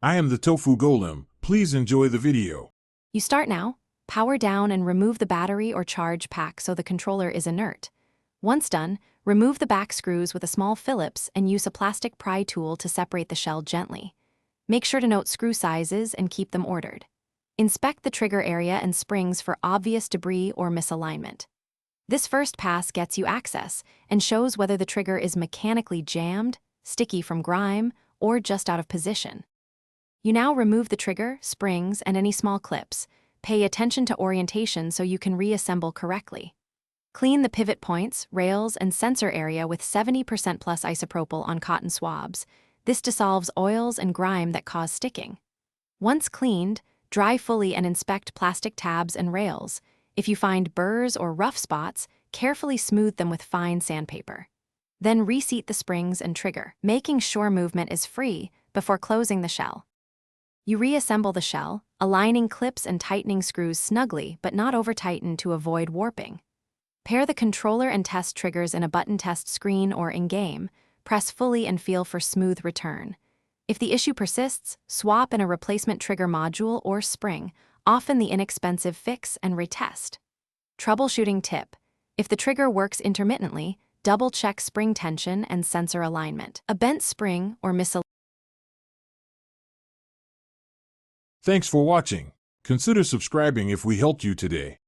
I am the tofu golem. Please enjoy the video. You start now. Power down and remove the battery or charge pack so the controller is inert. Once done, remove the back screws with a small Phillips and use a plastic pry tool to separate the shell gently. Make sure to note screw sizes and keep them ordered. Inspect the trigger area and springs for obvious debris or misalignment. This first pass gets you access and shows whether the trigger is mechanically jammed, sticky from grime, or just out of position. You now remove the trigger, springs, and any small clips. Pay attention to orientation so you can reassemble correctly. Clean the pivot points, rails, and sensor area with 70% plus isopropyl on cotton swabs. This dissolves oils and grime that cause sticking. Once cleaned, dry fully and inspect plastic tabs and rails. If you find burrs or rough spots, carefully smooth them with fine sandpaper. Then reseat the springs and trigger, making sure movement is free before closing the shell. You reassemble the shell, aligning clips and tightening screws snugly but not over-tighten to avoid warping. Pair the controller and test triggers in a button test screen or in-game. Press fully and feel for smooth return. If the issue persists, swap in a replacement trigger module or spring, often the inexpensive fix, and retest. Troubleshooting tip: if the trigger works intermittently, double-check spring tension and sensor alignment. A bent spring or misalignment. Thanks for watching. Consider subscribing if we helped you today.